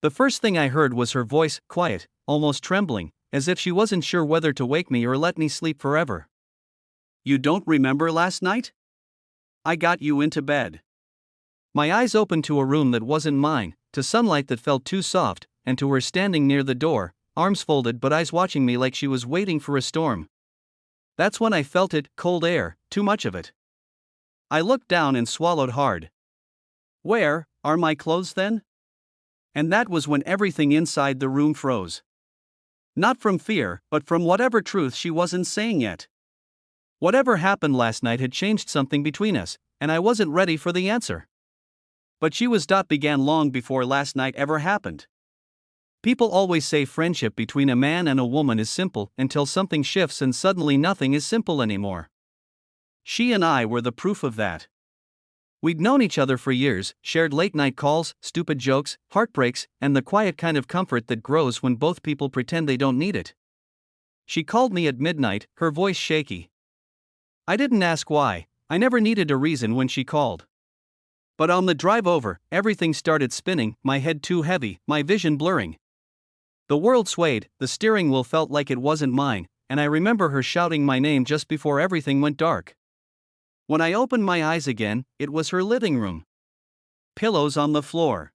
The first thing I heard was her voice, quiet, almost trembling, as if she wasn't sure whether to wake me or let me sleep forever. You don't remember last night? I got you into bed. My eyes opened to a room that wasn't mine, to sunlight that felt too soft, and to her standing near the door, arms folded but eyes watching me like she was waiting for a storm. That's when I felt it, cold air, too much of it. I looked down and swallowed hard. Where are my clothes then? And that was when everything inside the room froze. Not from fear, but from whatever truth she wasn't saying yet. Whatever happened last night had changed something between us, and I wasn't ready for the answer. But she began long before last night ever happened. People always say friendship between a man and a woman is simple until something shifts and suddenly nothing is simple anymore. She and I were the proof of that. We'd known each other for years, shared late-night calls, stupid jokes, heartbreaks, and the quiet kind of comfort that grows when both people pretend they don't need it. She called me at midnight, her voice shaky. I didn't ask why, I never needed a reason when she called. But on the drive over, everything started spinning, my head too heavy, my vision blurring. The world swayed, the steering wheel felt like it wasn't mine, and I remember her shouting my name just before everything went dark. When I opened my eyes again, it was her living room. Pillows on the floor.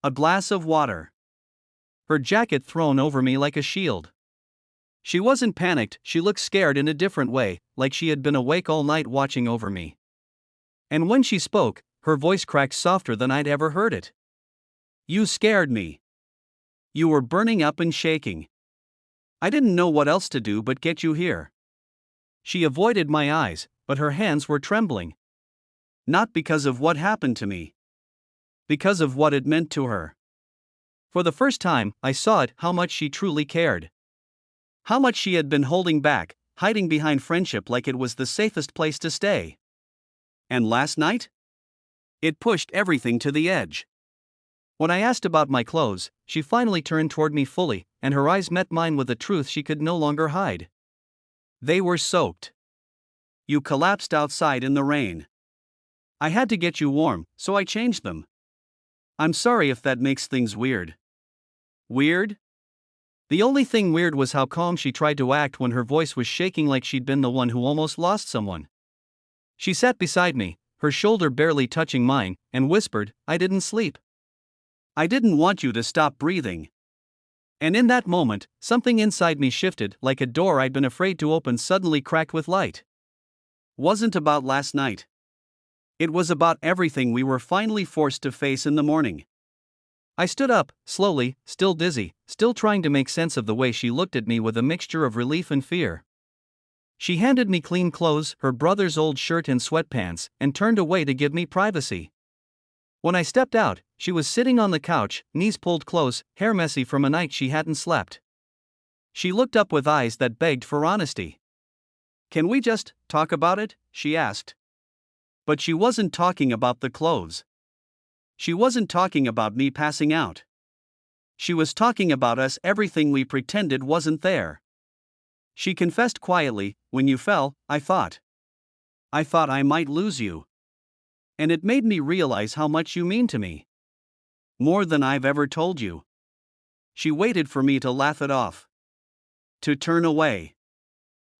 A glass of water. Her jacket thrown over me like a shield. She wasn't panicked, she looked scared in a different way, like she had been awake all night watching over me. And when she spoke, her voice cracked softer than I'd ever heard it. You scared me. You were burning up and shaking. I didn't know what else to do but get you here. She avoided my eyes, but her hands were trembling. Not because of what happened to me. Because of what it meant to her. For the first time, I saw it, how much she truly cared. How much she had been holding back, hiding behind friendship like it was the safest place to stay. And last night? It pushed everything to the edge. When I asked about my clothes, she finally turned toward me fully, and her eyes met mine with a truth she could no longer hide. They were soaked. You collapsed outside in the rain. I had to get you warm, so I changed them. I'm sorry if that makes things weird. Weird? The only thing weird was how calm she tried to act when her voice was shaking like she'd been the one who almost lost someone. She sat beside me, her shoulder barely touching mine, and whispered, I didn't sleep. I didn't want you to stop breathing. And in that moment, something inside me shifted, like a door I'd been afraid to open suddenly cracked with light. Wasn't about last night. It was about everything we were finally forced to face in the morning. I stood up, slowly, still dizzy, still trying to make sense of the way she looked at me with a mixture of relief and fear. She handed me clean clothes, her brother's old shirt and sweatpants, and turned away to give me privacy. When I stepped out, she was sitting on the couch, knees pulled close, hair messy from a night she hadn't slept. She looked up with eyes that begged for honesty. Can we just talk about it? She asked. But she wasn't talking about the clothes. She wasn't talking about me passing out. She was talking about us, everything we pretended wasn't there. She confessed quietly, when you fell, I thought I might lose you. And it made me realize how much you mean to me. More than I've ever told you. She waited for me to laugh it off. To turn away.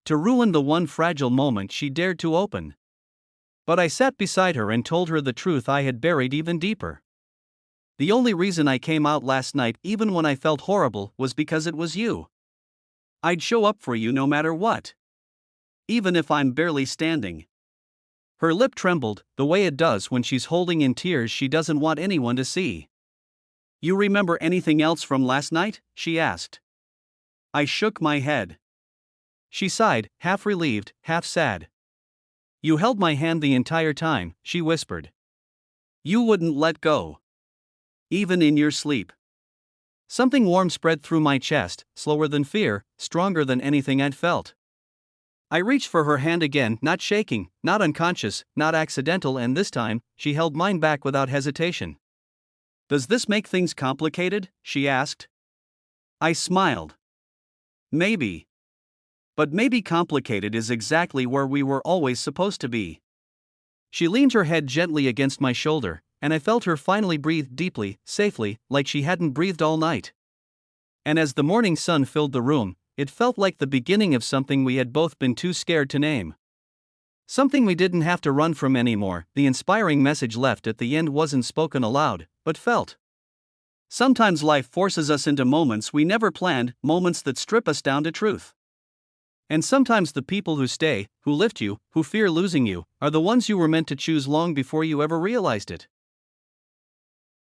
To ruin the one fragile moment she dared to open. But I sat beside her and told her the truth I had buried even deeper. The only reason I came out last night, even when I felt horrible, was because it was you. I'd show up for you no matter what. Even if I'm barely standing. Her lip trembled, the way it does when she's holding in tears she doesn't want anyone to see. You remember anything else from last night? She asked. I shook my head. She sighed, half relieved, half sad. You held my hand the entire time, she whispered. You wouldn't let go. Even in your sleep. Something warm spread through my chest, slower than fear, stronger than anything I'd felt. I reached for her hand again, not shaking, not unconscious, not accidental, and this time, she held mine back without hesitation. Does this make things complicated? She asked. I smiled. Maybe. But maybe complicated is exactly where we were always supposed to be. She leaned her head gently against my shoulder, and I felt her finally breathe deeply, safely, like she hadn't breathed all night. And as the morning sun filled the room, it felt like the beginning of something we had both been too scared to name. Something we didn't have to run from anymore. The inspiring message left at the end wasn't spoken aloud, but felt. Sometimes life forces us into moments we never planned, moments that strip us down to truth. And sometimes the people who stay, who lift you, who fear losing you, are the ones you were meant to choose long before you ever realized it.